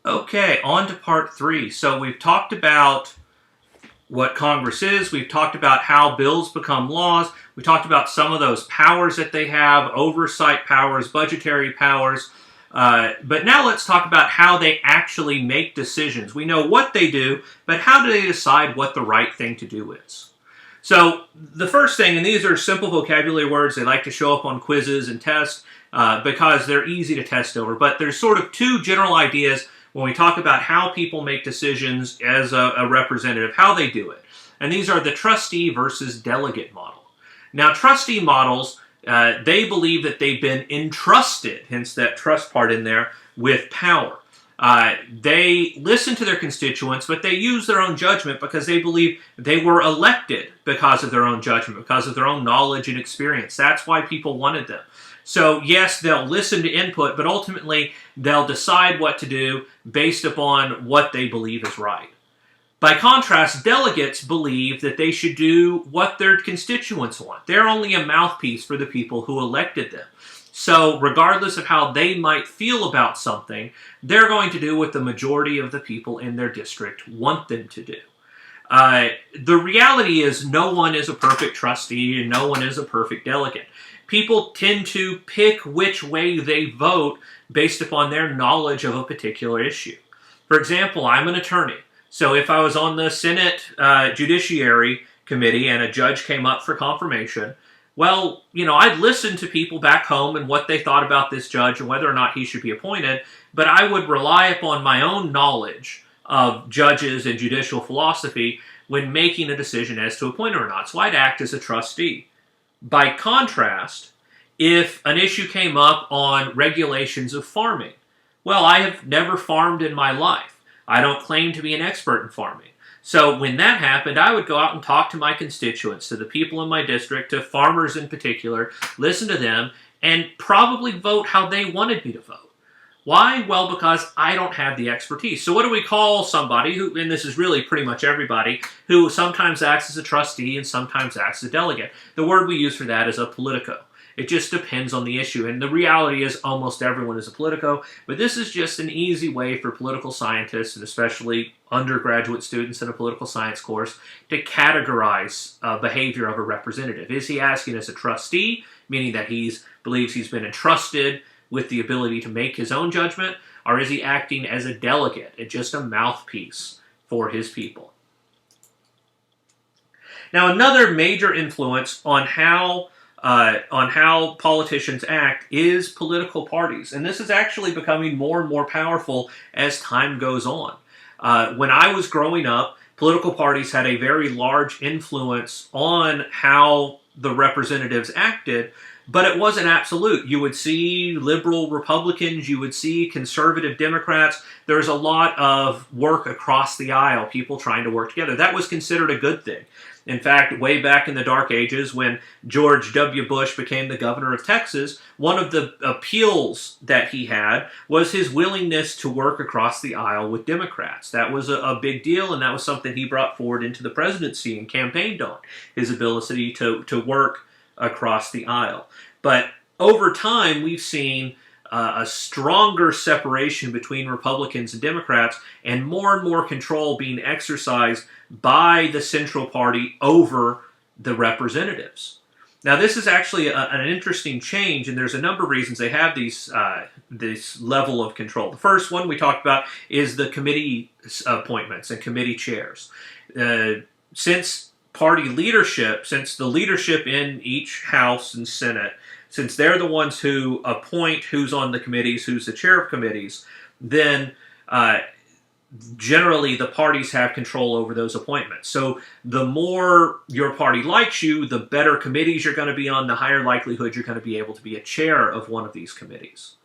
Okay, on to part three. So we've talked about what Congress is. We've talked about how bills become laws. We talked about some of those powers that they have, oversight powers, budgetary powers. But now let's talk about how they actually make decisions. We know what they do, but how do they decide what the right thing to do is? So the first thing, and these are simple vocabulary words, they like to show up on quizzes and tests because they're easy to test over. But there's sort of two general ideas when we talk about how people make decisions as a representative, how they do it. And these are the trustee versus delegate model. Now, trustee models, they believe that they've been entrusted, hence that trust part in there, with power. They listen to their constituents, but they use their own judgment because they believe they were elected because of their own judgment, because of their own knowledge and experience. That's why people wanted them. So yes, they'll listen to input, but ultimately they'll decide what to do based upon what they believe is right. By contrast, delegates believe that they should do what their constituents want. They're only a mouthpiece for the people who elected them. So regardless of how they might feel about something, they're going to do what the majority of the people in their district want them to do. The reality is no one is a perfect trustee and no one is a perfect delegate. People tend to pick which way they vote based upon their knowledge of a particular issue. For example, I'm an attorney. So if I was on the Senate Judiciary Committee and a judge came up for confirmation, well, I'd listen to people back home and what they thought about this judge and whether or not he should be appointed, but I would rely upon my own knowledge of judges and judicial philosophy when making a decision as to appoint or not. So I'd act as a trustee. By contrast, if an issue came up on regulations of farming, well, I have never farmed in my life. I don't claim to be an expert in farming. So when that happened, I would go out and talk to my constituents, to the people in my district, to farmers in particular, listen to them, and probably vote how they wanted me to vote. Why? Well, because I don't have the expertise. So what do we call somebody who, and this is really pretty much everybody, who sometimes acts as a trustee and sometimes acts as a delegate? The word we use for that is a politico. It just depends on the issue. And the reality is almost everyone is a politico, but this is just an easy way for political scientists, and especially undergraduate students in a political science course, to categorize behavior of a representative. Is he acting as a trustee, meaning that he believes he's been entrusted with the ability to make his own judgment, or is he acting as a delegate, just a mouthpiece for his people? Now, another major influence on how politicians act is political parties, and this is actually becoming more and more powerful as time goes on. When I was growing up, political parties had a very large influence on how the representatives acted, but it wasn't absolute. You would see liberal Republicans, you would see conservative Democrats. There's a lot of work across the aisle, people trying to work together. That was considered a good thing. In fact, way back in the dark ages when George W. Bush became the governor of Texas, one of the appeals that he had was his willingness to work across the aisle with Democrats. That was a big deal, and that was something he brought forward into the presidency and campaigned on, his ability to work across the aisle. But over time, we've seen a stronger separation between Republicans and Democrats, and more control being exercised by the central party over the representatives. Now, this is actually an interesting change, and there's a number of reasons they have this level of control. The first one we talked about is the committee appointments and committee chairs. Since the leadership in each House and Senate, since they're the ones who appoint who's on the committees, who's the chair of committees, then generally the parties have control over those appointments. So the more your party likes you, the better committees you're going to be on, the higher likelihood you're going to be able to be a chair of one of these committees.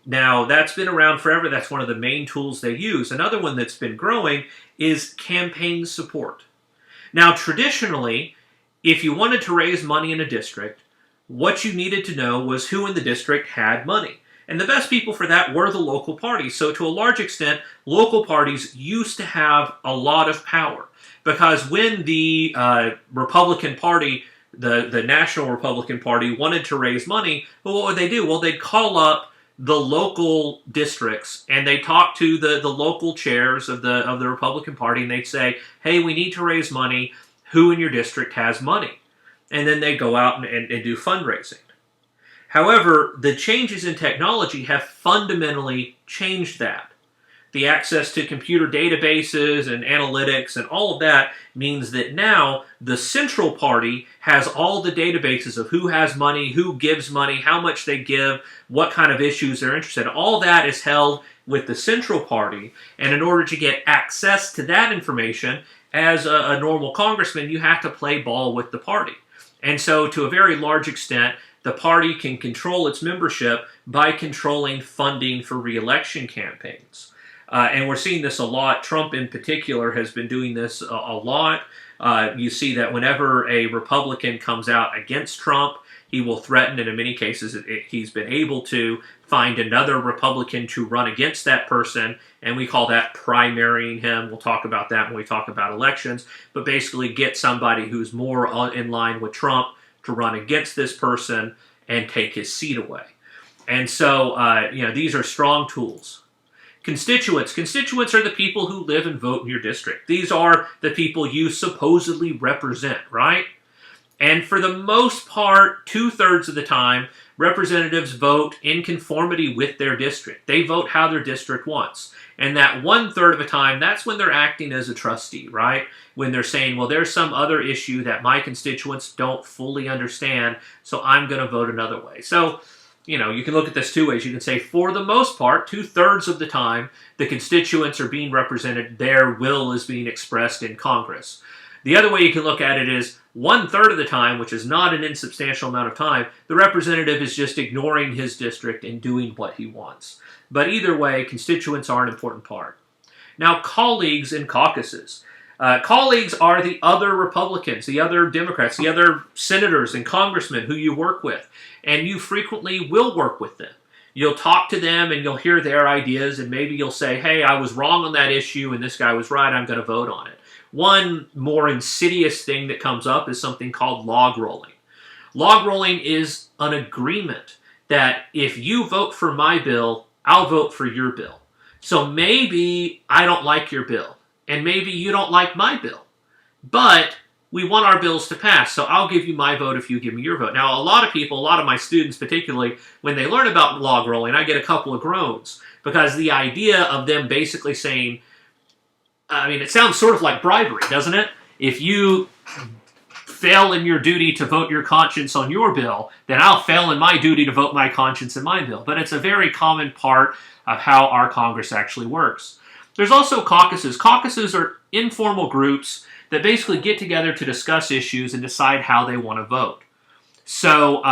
Now, that's been around forever. That's one of the main tools they use. Another one that's been growing is campaign support. Now, traditionally, if you wanted to raise money in a district, what you needed to know was who in the district had money. And the best people for that were the local parties. So to a large extent, local parties used to have a lot of power. Because when the Republican Party, the National Republican Party, wanted to raise money, well, what would they do? Well, they'd call up the local districts and they talk to the local chairs of the Republican Party, and they say, hey, we need to raise money. Who in your district has money? And then they go out and do fundraising. However, the changes in technology have fundamentally changed that. The access to computer databases and analytics and all of that means that now the central party has all the databases of who has money, who gives money, how much they give, what kind of issues they're interested in. All that is held with the central party, and in order to get access to that information, as a normal congressman, you have to play ball with the party. And so to a very large extent, the party can control its membership by controlling funding for re-election campaigns. And we're seeing this a lot. Trump in particular has been doing this a lot. You see that whenever a Republican comes out against Trump, he will threaten, and in many cases he's been able to find another Republican to run against that person, and we call that primarying him. We'll talk about that when we talk about elections, but basically get somebody who's more in line with Trump to run against this person and take his seat away. And so, these are strong tools. Constituents. Constituents are the people who live and vote in your district. These are the people you supposedly represent, right? And for the most part, 2/3 of the time, representatives vote in conformity with their district. They vote how their district wants. And that 1/3 of the time, that's when they're acting as a trustee, right? When they're saying, well, there's some other issue that my constituents don't fully understand, so I'm going to vote another way. So, you can look at this two ways. You can say, for the most part, 2/3 of the time, the constituents are being represented. Their will is being expressed in Congress. The other way you can look at it is 1/3 of the time, which is not an insubstantial amount of time, the representative is just ignoring his district and doing what he wants. But either way, constituents are an important part. Now, colleagues in caucuses. Colleagues are the other Republicans, the other Democrats, the other senators and congressmen who you work with, and you frequently will work with them. You'll talk to them and you'll hear their ideas, and maybe you'll say, hey, I was wrong on that issue and this guy was right, I'm going to vote on it. One more insidious thing that comes up is something called log rolling. Log rolling is an agreement that if you vote for my bill, I'll vote for your bill. So maybe I don't like your bill, and maybe you don't like my bill, but we want our bills to pass, so I'll give you my vote if you give me your vote. Now, a lot of people, a lot of my students particularly, when they learn about log rolling, I get a couple of groans, because the idea of them basically saying, it sounds sort of like bribery, doesn't it? If you fail in your duty to vote your conscience on your bill, then I'll fail in my duty to vote my conscience in my bill. But it's a very common part of how our Congress actually works. There's also caucuses. Caucuses are informal groups that basically get together to discuss issues and decide how they want to vote. So,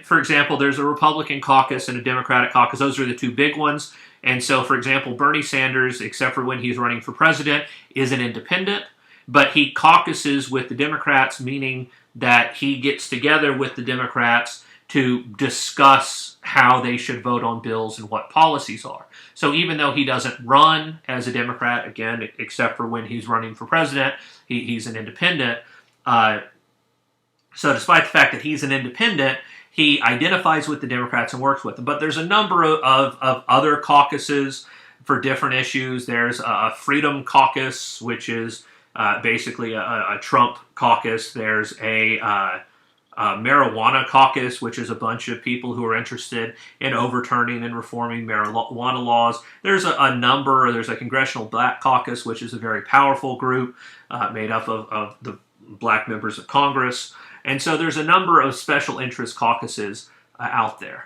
for example, there's a Republican caucus and a Democratic caucus. Those are the two big ones. And so, for example, Bernie Sanders, except for when he's running for president, is an independent, but he caucuses with the Democrats, meaning that he gets together with the Democrats to discuss how they should vote on bills and what policies are. So even though he doesn't run as a Democrat, again, except for when he's running for president, he's an independent. So despite the fact that he's an independent, he identifies with the Democrats and works with them. But there's a number of other caucuses for different issues. There's a Freedom Caucus, which is basically a Trump caucus. There's a Marijuana Caucus, which is a bunch of people who are interested in overturning and reforming marijuana laws. There's there's a Congressional Black Caucus, which is a very powerful group made up of the black members of Congress. And so there's a number of special interest caucuses out there.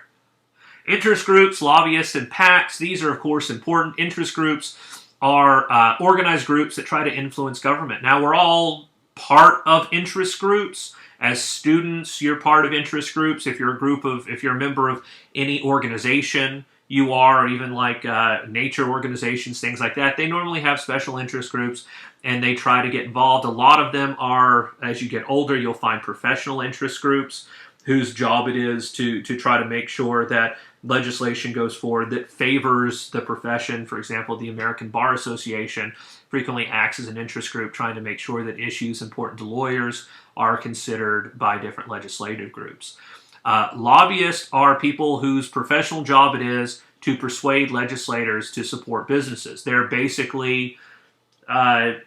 Interest groups, lobbyists, and PACs, these are, of course, important. Interest groups are organized groups that try to influence government. Now, we're all part of interest groups. As students, you're part of interest groups. If you're a member of any organization, you are, or even like nature organizations, things like that, they normally have special interest groups and they try to get involved. A lot of them are, as you get older, you'll find professional interest groups whose job it is to try to make sure that legislation goes forward that favors the profession. For example, the American Bar Association frequently acts as an interest group trying to make sure that issues important to lawyers are considered by different legislative groups. Lobbyists are people whose professional job it is to persuade legislators to support businesses. They're basically hired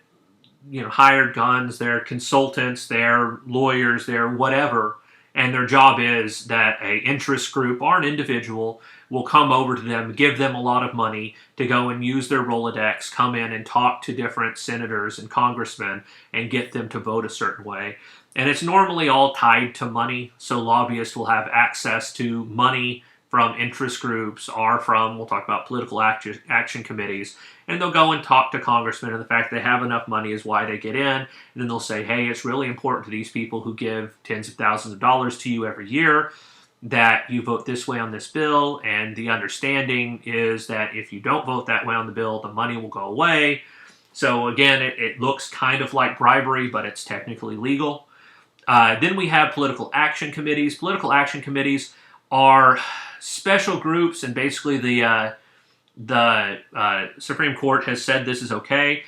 guns, they're consultants, they're lawyers, they're whatever, and their job is that a interest group or an individual will come over to them, give them a lot of money to go and use their Rolodex, come in and talk to different senators and congressmen and get them to vote a certain way. And it's normally all tied to money, so lobbyists will have access to money from interest groups or from, we'll talk about political action committees, and they'll go and talk to congressmen, and the fact they have enough money is why they get in, and then they'll say, hey, it's really important to these people who give tens of thousands of dollars to you every year that you vote this way on this bill, and the understanding is that if you don't vote that way on the bill, the money will go away. So again, it looks kind of like bribery, but it's technically legal. Then we have political action committees. Political action committees are special groups, and basically the Supreme Court has said this is okay.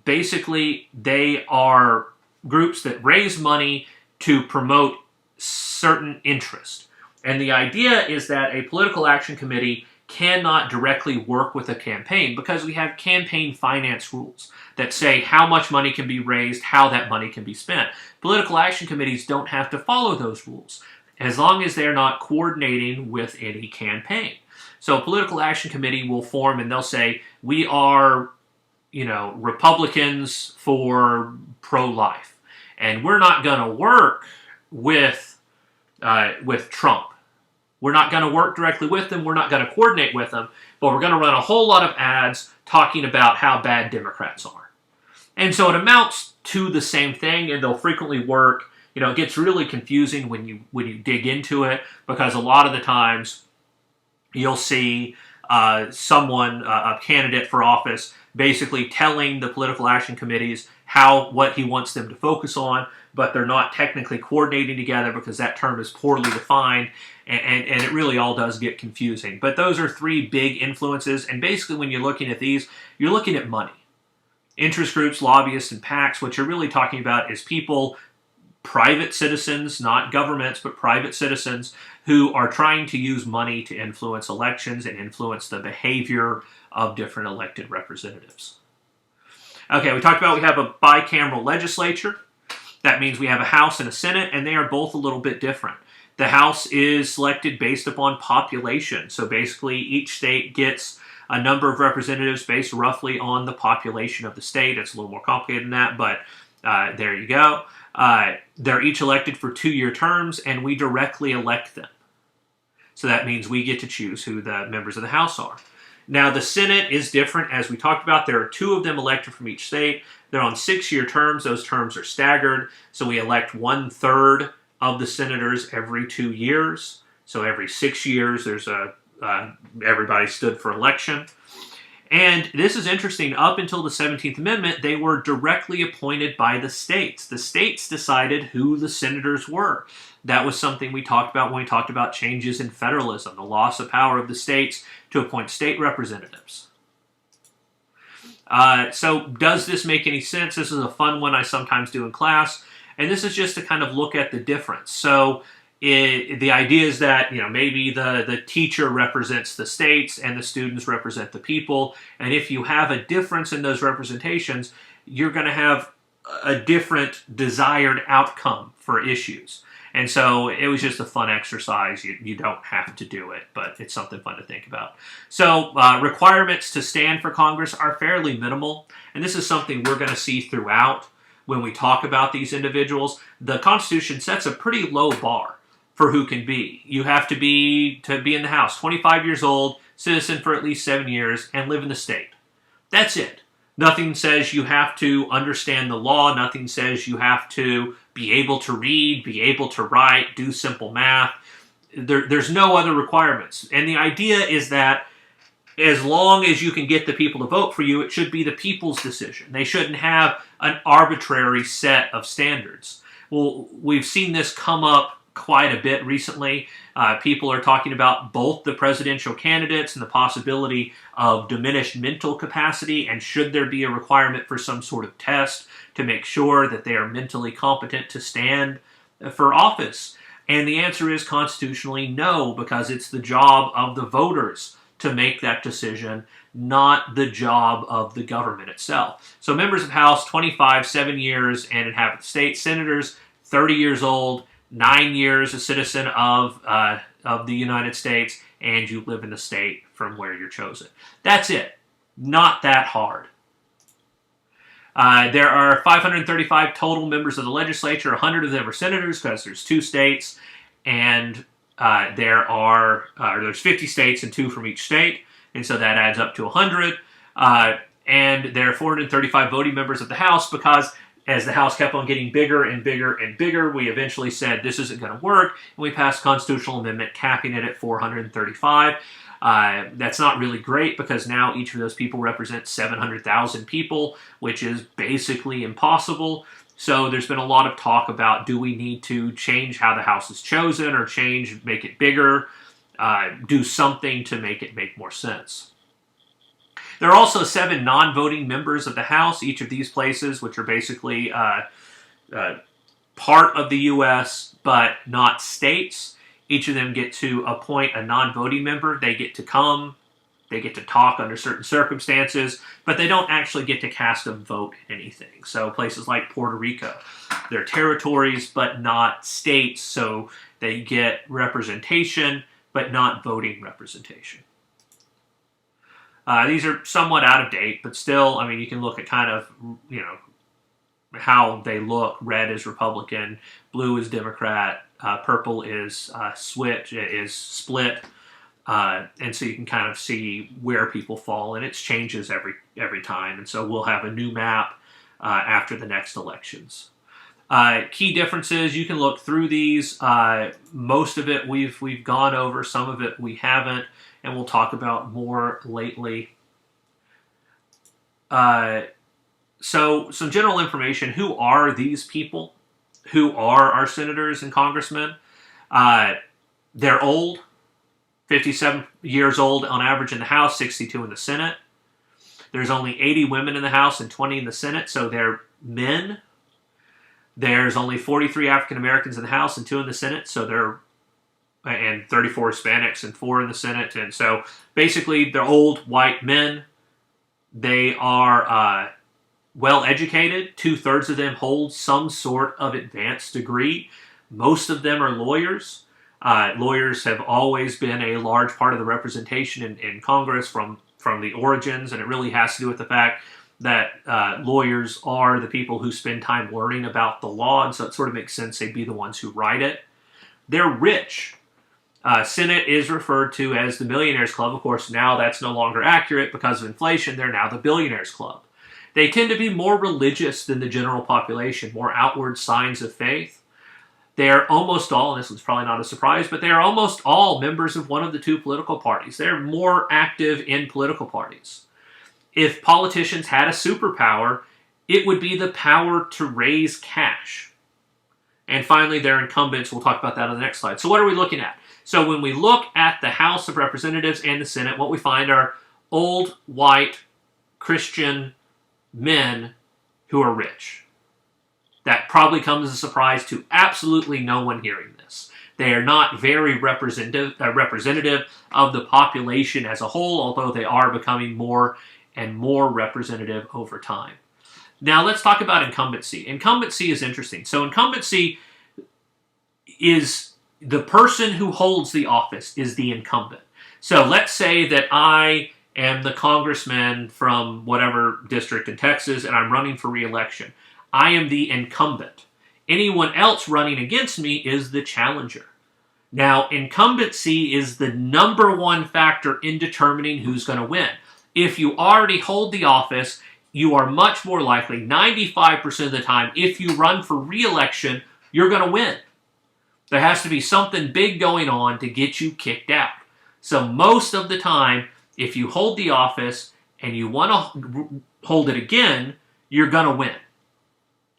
Basically, they are groups that raise money to promote certain interest. And the idea is that a political action committee cannot directly work with a campaign because we have campaign finance rules that say how much money can be raised, how that money can be spent. Political action committees don't have to follow those rules as long as they're not coordinating with any campaign. So a political action committee will form and they'll say, we are, Republicans for pro-life. And we're not going to work with Trump. We're not going to work directly with them. We're not going to coordinate with them. But we're going to run a whole lot of ads talking about how bad Democrats are. And so it amounts to the same thing, and they'll frequently work. It gets really confusing when you dig into it, because a lot of the times you'll see someone, a candidate for office, basically telling the political action committees what he wants them to focus on, but they're not technically coordinating together because that term is poorly defined, and it really all does get confusing. But those are three big influences, and basically when you're looking at these, you're looking at money. Interest groups, lobbyists, and PACs, what you're really talking about is people, private citizens, not governments, but private citizens who are trying to use money to influence elections and influence the behavior of different elected representatives. Okay, we talked about we have a bicameral legislature. That means we have a House and a Senate, and they are both a little bit different. The House is selected based upon population. So basically, each state gets a number of representatives based roughly on the population of the state. It's a little more complicated than that, but there you go. They're each elected for 2-year terms, and we directly elect them. So that means we get to choose who the members of the House are. Now, the Senate is different. As we talked about, there are 2 of them elected from each state. They're on 6-year terms. Those terms are staggered. So we elect 1/3 of the senators every 2 years. So every 6 years, there's everybody stood for election. And this is interesting. Up until the 17th Amendment, they were directly appointed by the states. The states decided who the senators were. That was something we talked about when we talked about changes in federalism, the loss of power of the states to appoint state representatives. So does this make any sense? This is a fun one I sometimes do in class. And this is just to kind of look at the difference. So the idea is that maybe the teacher represents the states and the students represent the people. And if you have a difference in those representations, you're going to have a different desired outcome for issues. And so it was just a fun exercise. You don't have to do it, but it's something fun to think about. So requirements to stand for Congress are fairly minimal. And this is something we're going to see throughout when we talk about these individuals. The Constitution sets a pretty low bar for who can be. You have to be in the House, 25 years old, citizen for at least 7 years, and live in the state. That's it. Nothing says you have to understand the law. Nothing says you have to be able to read, be able to write, do simple math. There's no other requirements. And the idea is that as long as you can get the people to vote for you, it should be the people's decision. They shouldn't have an arbitrary set of standards. Well, we've seen this come up quite a bit recently. People are talking about both the presidential candidates and the possibility of diminished mental capacity, and should there be a requirement for some sort of test to make sure that they are mentally competent to stand for office. And the answer is constitutionally no, because it's the job of the voters to make that decision, not the job of the government itself. So members of House, 25, 7 years, and inhabit the state. Senators, 30 years old, 9 years a citizen of the United States, and you live in the state from where you're chosen. That's it. Not that hard. There are 535 total members of the legislature. 100 of them are senators because there's 2 states, and there's 50 states and 2 from each state, and so that adds up to 100. And there are 435 voting members of the House because as the House kept on getting bigger and bigger and bigger, we eventually said this isn't going to work, and we passed a constitutional amendment capping it at 435. That's not really great because now each of those people represents 700,000 people, which is basically impossible. So there's been a lot of talk about, do we need to change how the House is chosen or make it bigger, do something to make it make more sense. There are also 7 non-voting members of the House, each of these places, which are basically part of the U.S. but not states. Each of them get to appoint a non-voting member. They get to come, they get to talk under certain circumstances, but they don't actually get to cast a vote in anything. So places like Puerto Rico, they're territories but not states, so they get representation but not voting representation. These are somewhat out of date, but still, I mean, you can look at kind of, how they look. Red is Republican, blue is Democrat, purple is split, and so you can kind of see where people fall, and it changes every time. And so we'll have a new map after the next elections. Key differences, you can look through these. Most of it we've gone over, some of it we haven't, and we'll talk about more lately. So some general information. Who are these people? Who are our senators and congressmen? They're old, 57 years old on average in the House, 62 in the Senate. There's only 80 women in the House and 20 in the Senate, so they're men. There's only 43 African Americans in the House and 2 in the Senate, and 34 Hispanics and 4 in the Senate. And so basically they're old white men. They are well-educated. 2/3 of them hold some sort of advanced degree. Most of them are lawyers. Lawyers have always been a large part of the representation in Congress from the origins, and it really has to do with the fact that lawyers are the people who spend time learning about the law, and so it sort of makes sense they'd be the ones who write it. They're rich. Senate is referred to as the Millionaires Club. Of course, now that's no longer accurate because of inflation. They're now the Billionaires Club. They tend to be more religious than the general population, more outward signs of faith. They are almost all, and this is probably not a surprise, but they are almost all members of one of the 2 political parties. They're more active in political parties. If politicians had a superpower, it would be the power to raise cash. And finally, they're incumbents. We'll talk about that on the next slide. So what are we looking at? So when we look at the House of Representatives and the Senate, what we find are old, white, Christian men who are rich. That probably comes as a surprise to absolutely no one hearing this. They are not very representative of the population as a whole, although they are becoming more and more representative over time. Now let's talk about incumbency. Incumbency is interesting. So incumbency is the person who holds the office is the incumbent. So let's say that I am the congressman from whatever district in Texas, and I'm running for re-election. I am the incumbent. Anyone else running against me is the challenger. Now, incumbency is the number 1 factor in determining who's going to win. If you already hold the office, you are much more likely, 95% of the time, if you run for re-election, you're going to win. There has to be something big going on to get you kicked out. So most of the time, if you hold the office and you want to hold it again, you're going to win.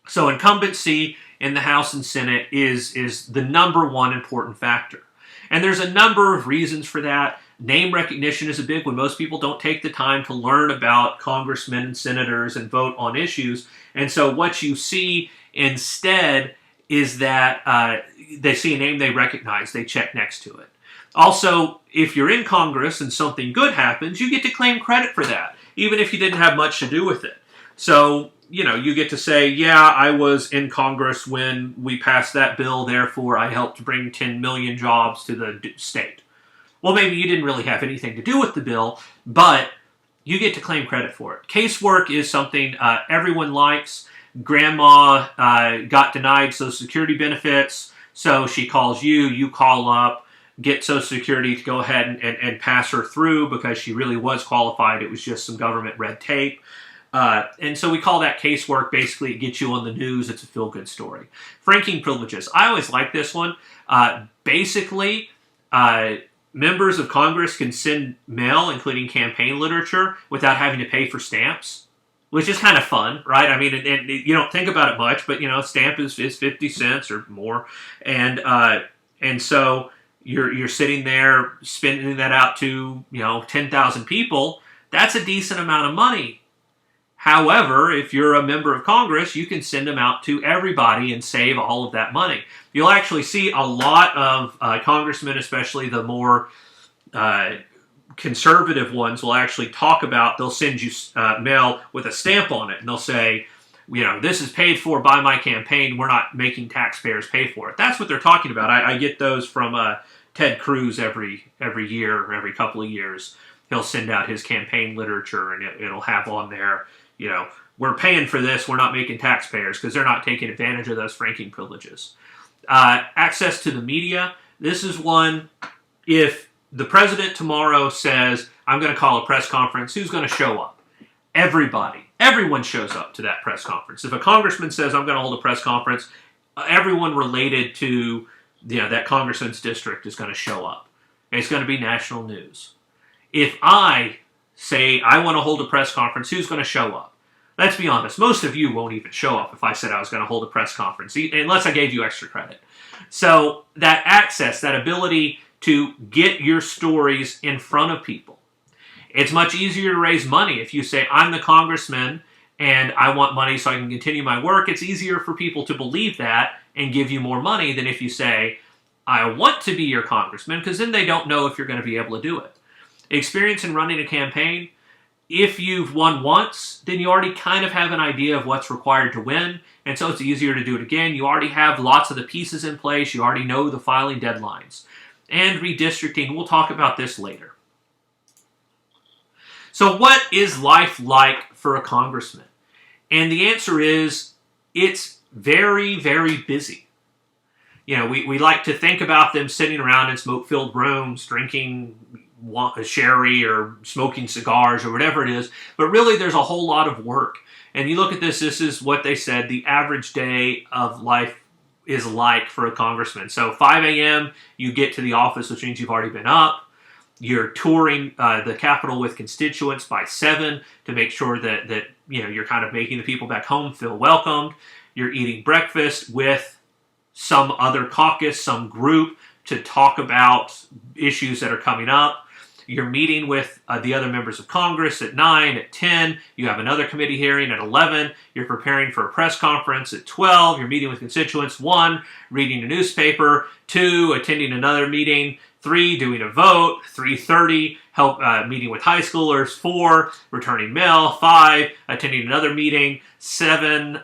So incumbency in the House and Senate is the number 1 important factor. And there's a number of reasons for that. Name recognition is a big one. Most people don't take the time to learn about congressmen and senators and vote on issues. And so what you see instead is that they see a name they recognize, they check next to it. Also, if you're in Congress and something good happens, you get to claim credit for that, even if you didn't have much to do with it. So, you get to say, yeah, I was in Congress when we passed that bill, therefore I helped bring 10 million jobs to the state. Well, maybe you didn't really have anything to do with the bill, but you get to claim credit for it. Casework is something everyone likes. Grandma got denied Social Security benefits, so she calls you, you call up, get Social Security to go ahead and pass her through because she really was qualified. It was just some government red tape. And so we call that casework. Basically, it gets you on the news. It's a feel-good story. Franking privileges. I always like this one. Basically, members of Congress can send mail, including campaign literature, without having to pay for stamps, which is kind of fun, right? I mean, and you don't think about it much, but, stamp is 50 cents or more. And so you're sitting there spending that out to, 10,000 people. That's a decent amount of money. However, if you're a member of Congress, you can send them out to everybody and save all of that money. You'll actually see a lot of congressmen, especially the more conservative ones, will actually talk about, they'll send you mail with a stamp on it, and they'll say, this is paid for by my campaign. We're not making taxpayers pay for it. That's what they're talking about. I get those from Ted Cruz every year, or every couple of years. He'll send out his campaign literature, and it'll have on there, we're paying for this, we're not making taxpayers, because they're not taking advantage of those franking privileges. Access to the media. This is one, if the president tomorrow says, I'm going to call a press conference, who's going to show up? Everybody. Everyone shows up to that press conference. If a congressman says, I'm going to hold a press conference, everyone related to that congressman's district is going to show up. And it's going to be national news. If I say I want to hold a press conference, who's going to show up? Let's be honest, most of you won't even show up if I said I was going to hold a press conference, unless I gave you extra credit. So that access, that ability to get your stories in front of people. It's much easier to raise money if you say, I'm the congressman and I want money so I can continue my work. It's easier for people to believe that and give you more money than if you say, I want to be your congressman, because then they don't know if you're going to be able to do it. Experience in running a campaign. If you've won once, then you already kind of have an idea of what's required to win, and so it's easier to do it again. You already have lots of the pieces in place. You already know the filing deadlines. And redistricting, we'll talk about this later. So what is life like for a congressman? And the answer is, it's very, very busy. We like to think about them sitting around in smoke-filled rooms, drinking sherry or smoking cigars or whatever it is, but really there's a whole lot of work. And you look at this is what they said the average day of life is like for a congressman. So 5 a.m. you get to the office, which means you've already been up. You're touring the Capitol with constituents by 7 to make sure that you're kind of making the people back home feel welcomed. You're eating breakfast with some other caucus, some group, to talk about issues that are coming up. You're meeting with the other members of Congress at 9, at 10. You have another committee hearing at 11. You're preparing for a press conference at 12. You're meeting with constituents. 1, reading a newspaper. 2, attending another meeting. 3, doing a vote. 3:30, meeting with high schoolers. 4, returning mail. 5, attending another meeting. 7,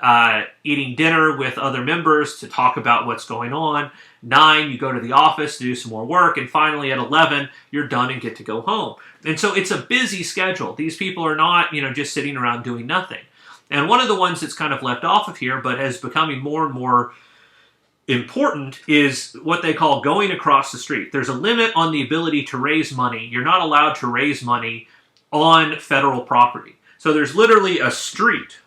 eating dinner with other members to talk about what's going on. 9, you go to the office to do some more work. And finally, at 11, you're done and get to go home. And so it's a busy schedule. These people are not, just sitting around doing nothing. And one of the ones that's kind of left off of here, but is becoming more and more important, is what they call going across the street. There's a limit on the ability to raise money. You're not allowed to raise money on federal property. So there's literally a street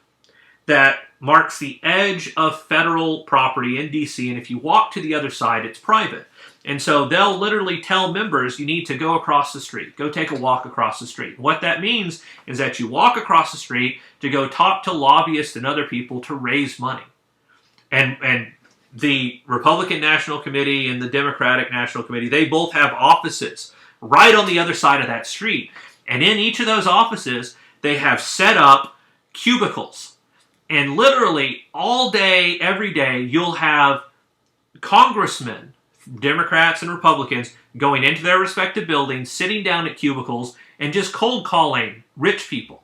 that marks the edge of federal property in D.C., and if you walk to the other side, it's private. And so they'll literally tell members, you need to go across the street, go take a walk across the street. What that means is that you walk across the street to go talk to lobbyists and other people to raise money. And the Republican National Committee and the Democratic National Committee, they both have offices right on the other side of that street. And in each of those offices, they have set up cubicles. And literally all day, every day, you'll have congressmen, Democrats and Republicans, going into their respective buildings, sitting down at cubicles, and just cold calling rich people.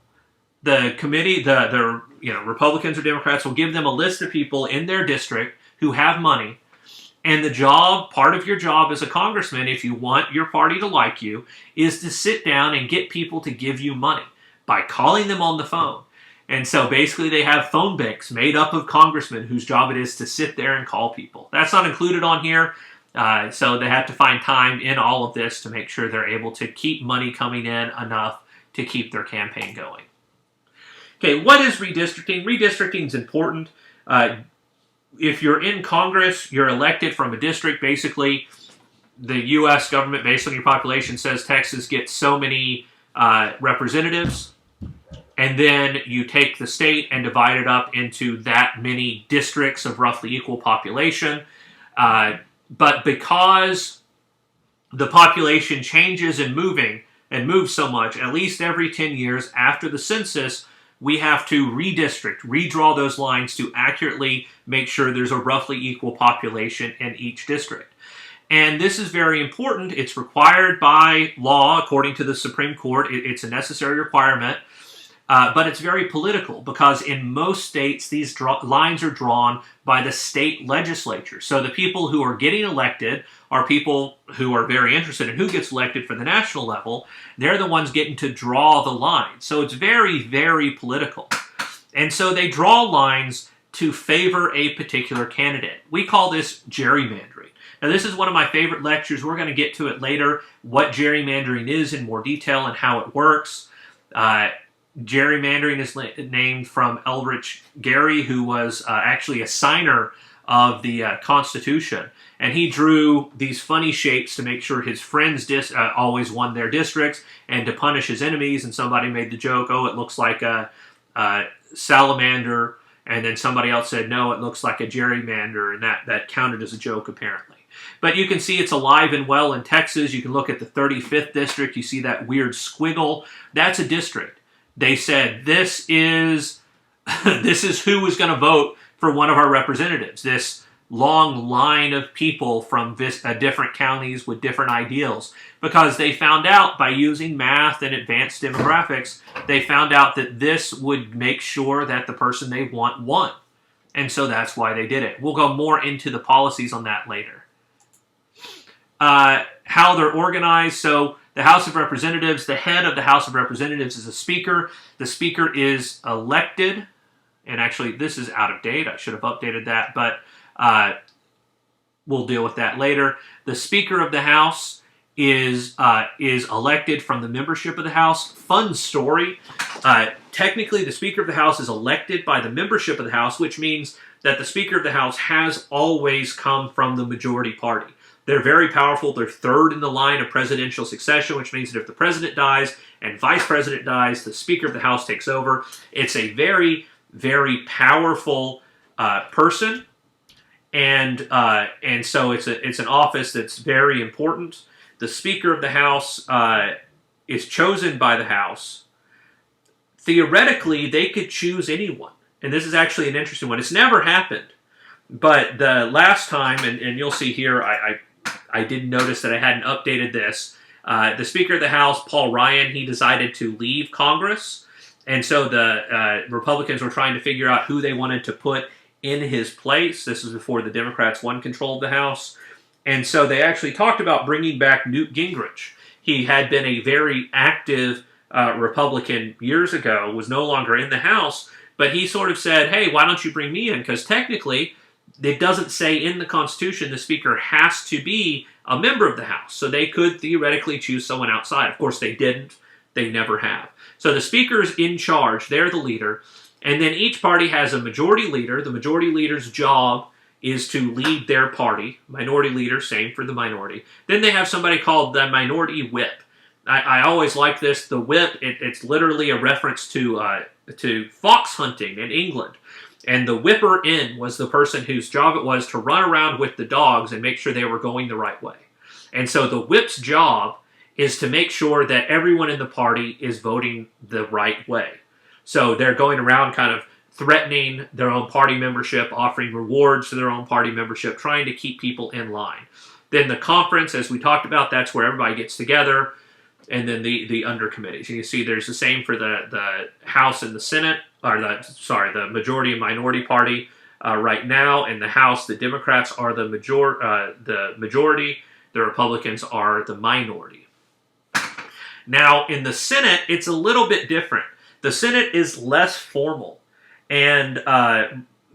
The committee, the Republicans or Democrats will give them a list of people in their district who have money. And part of your job as a congressman, if you want your party to like you, is to sit down and get people to give you money by calling them on the phone. And so basically they have phone banks made up of congressmen whose job it is to sit there and call people. That's not included on here. So they have to find time in all of this to make sure they're able to keep money coming in enough to keep their campaign going. Okay, what is redistricting? Redistricting is important. If you're in Congress, you're elected from a district. Basically, the U.S. government, based on your population, says Texas gets so many representatives. And then you take the state and divide it up into that many districts of roughly equal population. But because the population changes and moves so much, at least every 10 years after the census, we have to redraw those lines to accurately make sure there's a roughly equal population in each district. And this is very important. It's required by law, according to the Supreme Court. It's a necessary requirement. But it's very political because in most states, these lines are drawn by the state legislature. So the people who are getting elected are people who are very interested in who gets elected for the national level. They're the ones getting to draw the line. So it's very, very political. And so they draw lines to favor a particular candidate. We call this gerrymandering. Now, this is one of my favorite lectures. We're going to get to it later, what gerrymandering is in more detail and how it works. Gerrymandering is named from Elbridge Gerry, who was actually a signer of the Constitution. And he drew these funny shapes to make sure his friends always won their districts and to punish his enemies. And somebody made the joke, oh, it looks like a salamander. And then somebody else said, no, it looks like a gerrymander. And that counted as a joke, apparently. But you can see it's alive and well in Texas. You can look at the 35th district. You see that weird squiggle. That's a district. They said, this is who is going to vote for one of our representatives. This long line of people from different counties with different ideals. Because they found out by using math and advanced demographics, they found out that this would make sure that the person they want won. And so that's why they did it. We'll go more into the policies on that later. How they're organized. So the House of Representatives, the head of the House of Representatives is a speaker. The speaker is elected. And actually, this is out of date. I should have updated that, but we'll deal with that later. The Speaker of the House is elected from the membership of the House. Fun story. Technically, the Speaker of the House is elected by the membership of the House, which means that the Speaker of the House has always come from the majority party. They're very powerful. They're third in the line of presidential succession, which means that if the president dies and vice president dies, the Speaker of the House takes over. It's a very, very powerful person, and so it's an office that's very important. The Speaker of the House is chosen by the House. Theoretically, they could choose anyone, and this is actually an interesting one. It's never happened, but the last time, and you'll see here, I did notice that I hadn't updated this. The Speaker of the House, Paul Ryan, he decided to leave Congress. And so the Republicans were trying to figure out who they wanted to put in his place. This was before the Democrats won control of the House. And so they actually talked about bringing back Newt Gingrich. He had been a very active Republican years ago, was no longer in the House, but he sort of said, hey, why don't you bring me in? Because technically, it doesn't say in the Constitution the Speaker has to be a member of the House. So they could theoretically choose someone outside. Of course, they didn't. They never have. So the Speaker is in charge. They're the leader. And then each party has a majority leader. The majority leader's job is to lead their party. Minority leader, same for the minority. Then they have somebody called the minority whip. I always like this. The whip, it's literally a reference to fox hunting in England. And the whipper-in was the person whose job it was to run around with the dogs and make sure they were going the right way. And so the whip's job is to make sure that everyone in the party is voting the right way. So they're going around kind of threatening their own party membership, offering rewards to their own party membership, trying to keep people in line. Then the conference, as we talked about, that's where everybody gets together. And then the under committees. And you see there's the same for the House and the Senate, or the majority and minority party right now. In the House, the Democrats are the majority, the Republicans are the minority. Now, in the Senate, it's a little bit different. The Senate is less formal, and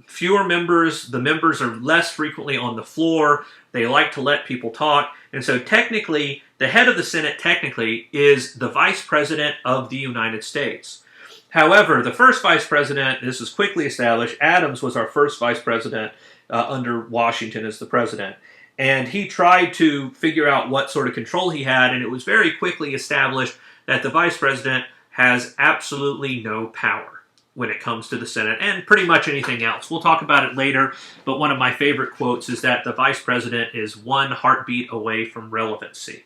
fewer members. The members are less frequently on the floor. They like to let people talk. And so technically, the head of the Senate technically is the Vice President of the United States. However, the first Vice President, this was quickly established, Adams was our first Vice President under Washington as the President. And he tried to figure out what sort of control he had, and it was very quickly established that the Vice President has absolutely no power when it comes to the Senate, and pretty much anything else. We'll talk about it later, but one of my favorite quotes is that the Vice President is one heartbeat away from relevancy.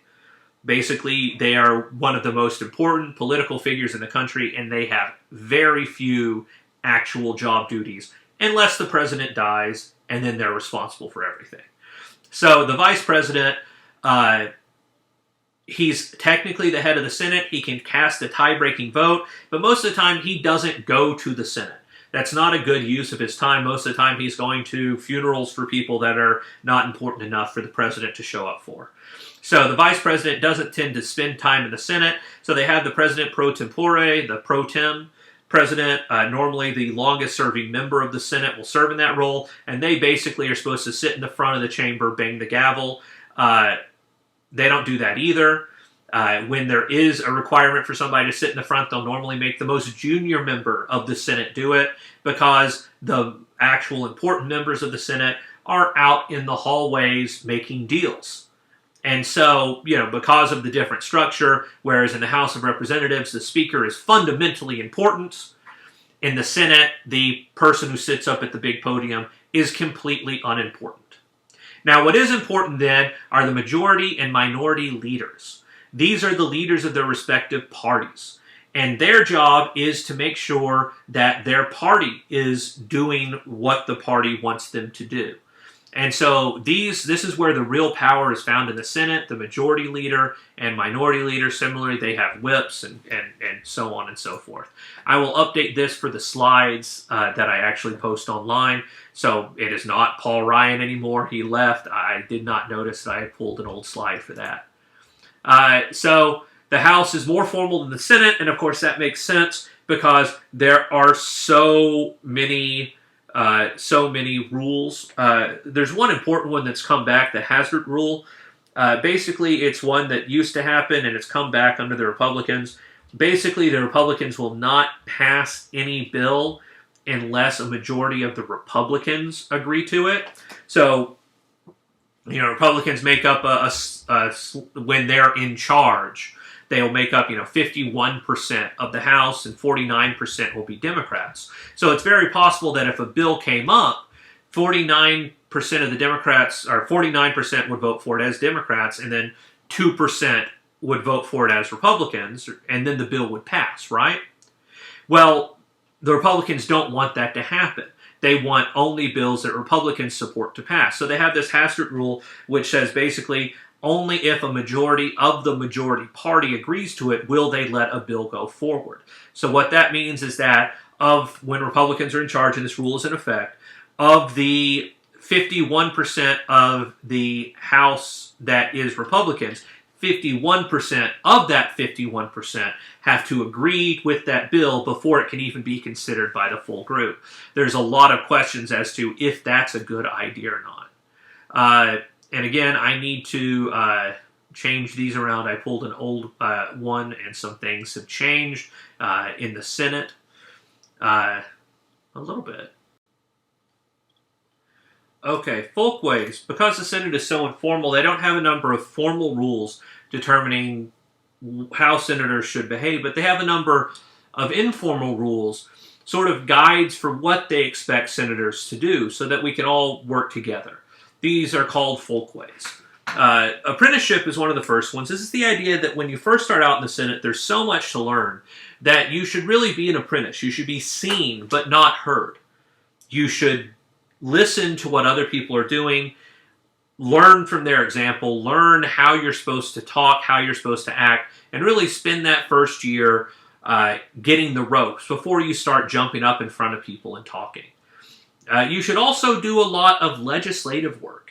Basically, they are one of the most important political figures in the country, and they have very few actual job duties, unless the president dies, and then they're responsible for everything. So the Vice President, he's technically the head of the Senate. He can cast a tie-breaking vote, but most of the time he doesn't go to the Senate. That's not a good use of his time. Most of the time he's going to funerals for people that are not important enough for the president to show up for. So the Vice President doesn't tend to spend time in the Senate, so they have the President pro tempore, the pro tem President. Normally the longest-serving member of the Senate will serve in that role, and they basically are supposed to sit in the front of the chamber, bang the gavel. They don't do that either. When there is a requirement for somebody to sit in the front, they'll normally make the most junior member of the Senate do it, because the actual important members of the Senate are out in the hallways making deals. And so, because of the different structure, whereas in the House of Representatives, the Speaker is fundamentally important, in the Senate, the person who sits up at the big podium is completely unimportant. Now, what is important then are the majority and minority leaders. These are the leaders of their respective parties. And their job is to make sure that their party is doing what the party wants them to do. And so this is where the real power is found in the Senate. The majority leader and minority leader, similarly, they have whips and so on and so forth. I will update this for the slides that I actually post online. So it is not Paul Ryan anymore. He left. I did not notice that I had pulled an old slide for that. So the House is more formal than the Senate, and of course that makes sense because there are so many rules. There's one important one that's come back, the hazard rule. Basically, it's one that used to happen, and it's come back under the Republicans. Basically, the Republicans will not pass any bill unless a majority of the Republicans agree to it. So, Republicans make up when they're in charge, they'll make up, 51% of the House, and 49% will be Democrats. So it's very possible that if a bill came up, 49% of the Democrats, or 49% would vote for it as Democrats, and then 2% would vote for it as Republicans, and then the bill would pass, right? Well, the Republicans don't want that to happen. They want only bills that Republicans support to pass. So they have this hazard rule, which says basically only if a majority of the majority party agrees to it will they let a bill go forward. So what that means is that when Republicans are in charge, and this rule is in effect, of the 51% of the House that is Republicans, 51% of that 51% have to agree with that bill before it can even be considered by the full group. There's a lot of questions as to if that's a good idea or not. And again, I need to change these around. I pulled an old one, and some things have changed in the Senate a little bit. Okay, folkways. Because the Senate is so informal, they don't have a number of formal rules determining how senators should behave, but they have a number of informal rules, sort of guides for what they expect senators to do so that we can all work together. These are called folkways. Apprenticeship is one of the first ones. This is the idea that when you first start out in the Senate, there's so much to learn that you should really be an apprentice. You should be seen but not heard. You should listen to what other people are doing, learn from their example, learn how you're supposed to talk, how you're supposed to act, and really spend that first year getting the ropes before you start jumping up in front of people and talking. You should also do a lot of legislative work.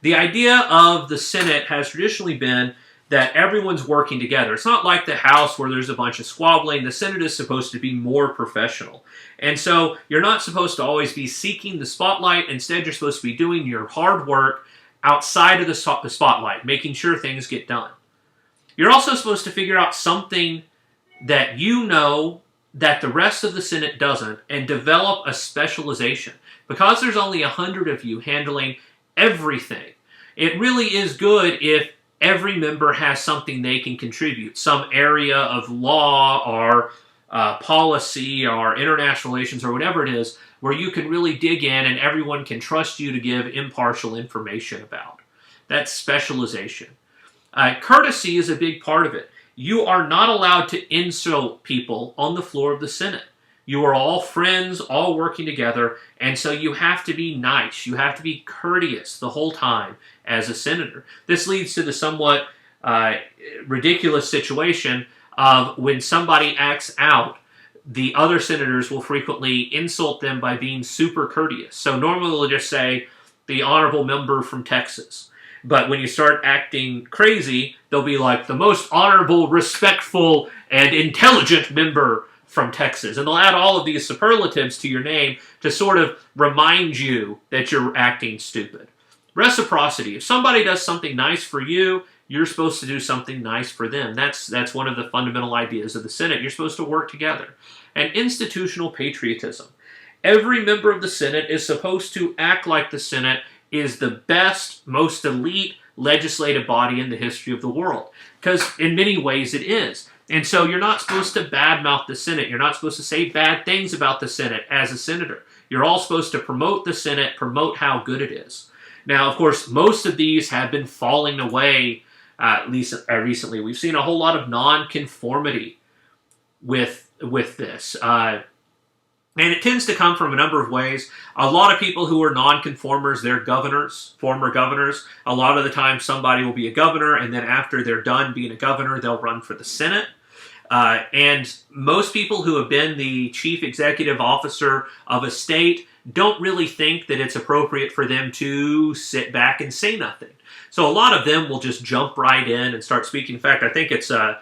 The idea of the Senate has traditionally been that everyone's working together. It's not like the House where there's a bunch of squabbling. The Senate is supposed to be more professional. And so you're not supposed to always be seeking the spotlight. Instead, you're supposed to be doing your hard work outside of the spotlight, making sure things get done. You're also supposed to figure out something that you know that the rest of the Senate doesn't and develop a specialization. Because there's only 100 of you handling everything, it really is good if every member has something they can contribute, some area of law or policy or international relations or whatever it is, where you can really dig in and everyone can trust you to give impartial information about. That's specialization. Courtesy is a big part of it. You are not allowed to insult people on the floor of the Senate. You are all friends, all working together, and so you have to be nice. You have to be courteous the whole time as a senator. This leads to the somewhat ridiculous situation of when somebody acts out, the other senators will frequently insult them by being super courteous. So normally they'll just say, the honorable member from Texas. But when you start acting crazy, they'll be like, the most honorable, respectful, and intelligent member from Texas. And they'll add all of these superlatives to your name to sort of remind you that you're acting stupid. Reciprocity. If somebody does something nice for you, you're supposed to do something nice for them. That's one of the fundamental ideas of the Senate. You're supposed to work together. And institutional patriotism. Every member of the Senate is supposed to act like the Senate is the best, most elite legislative body in the history of the world. Because in many ways it is. And so you're not supposed to badmouth the Senate. You're not supposed to say bad things about the Senate as a senator. You're all supposed to promote the Senate, promote how good it is. Now, of course, most of these have been falling away, at least recently. We've seen a whole lot of nonconformity with this. And it tends to come from a number of ways. A lot of people who are nonconformers, they're governors, former governors. A lot of the time somebody will be a governor, and then after they're done being a governor, they'll run for the Senate. And most people who have been the chief executive officer of a state don't really think that it's appropriate for them to sit back and say nothing. So a lot of them will just jump right in and start speaking. In fact, I think it's a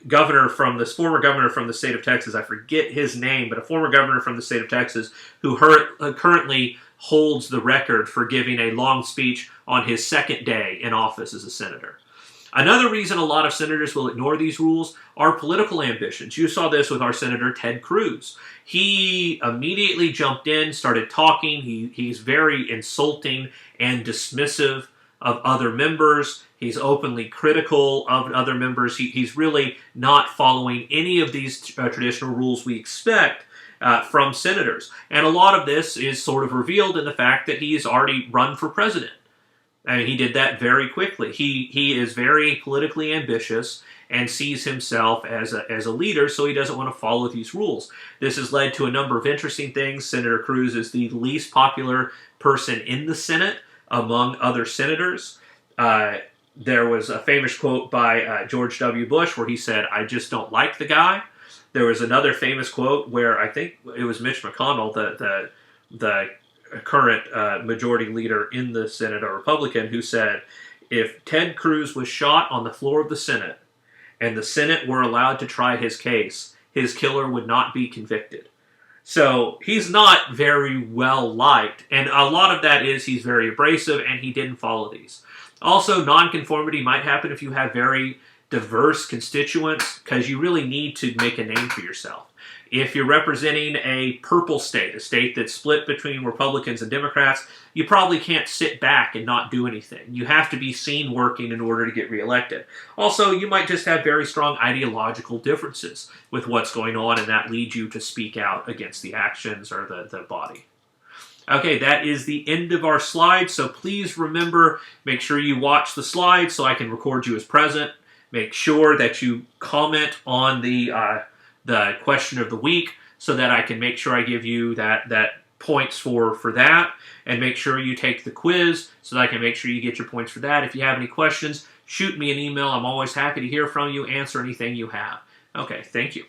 governor from this former governor from the state of Texas. I forget his name, but a former governor from the state of Texas who currently holds the record for giving a long speech on his second day in office as a senator. Another reason a lot of senators will ignore these rules are political ambitions. You saw this with our Senator Ted Cruz. He immediately jumped in, started talking. He's very insulting and dismissive of other members. He's openly critical of other members. He's really not following any of these traditional rules we expect from senators. And a lot of this is sort of revealed in the fact that he's already run for president. And he did that very quickly. He is very politically ambitious and sees himself as a leader, so he doesn't want to follow these rules. This has led to a number of interesting things. Senator Cruz is the least popular person in the Senate among other senators. There was a famous quote by George W. Bush where he said, "I just don't like the guy." There was another famous quote where I think it was Mitch McConnell, the current majority leader in the Senate, a Republican, who said, if Ted Cruz was shot on the floor of the Senate and the Senate were allowed to try his case, his killer would not be convicted. So he's not very well liked, and a lot of that is he's very abrasive and he didn't follow these. Also, nonconformity might happen if you have very diverse constituents, because you really need to make a name for yourself. If you're representing a purple state, a state that's split between Republicans and Democrats, you probably can't sit back and not do anything. You have to be seen working in order to get reelected. Also, you might just have very strong ideological differences with what's going on, and that leads you to speak out against the actions or the body. Okay, that is the end of our slides, so please remember, make sure you watch the slides so I can record you as present. Make sure that you comment on the question of the week so that I can make sure I give you that points for that, and make sure you take the quiz so that I can make sure you get your points for that. If you have any questions, shoot me an email. I'm always happy to hear from you, answer anything you have. Okay, thank you.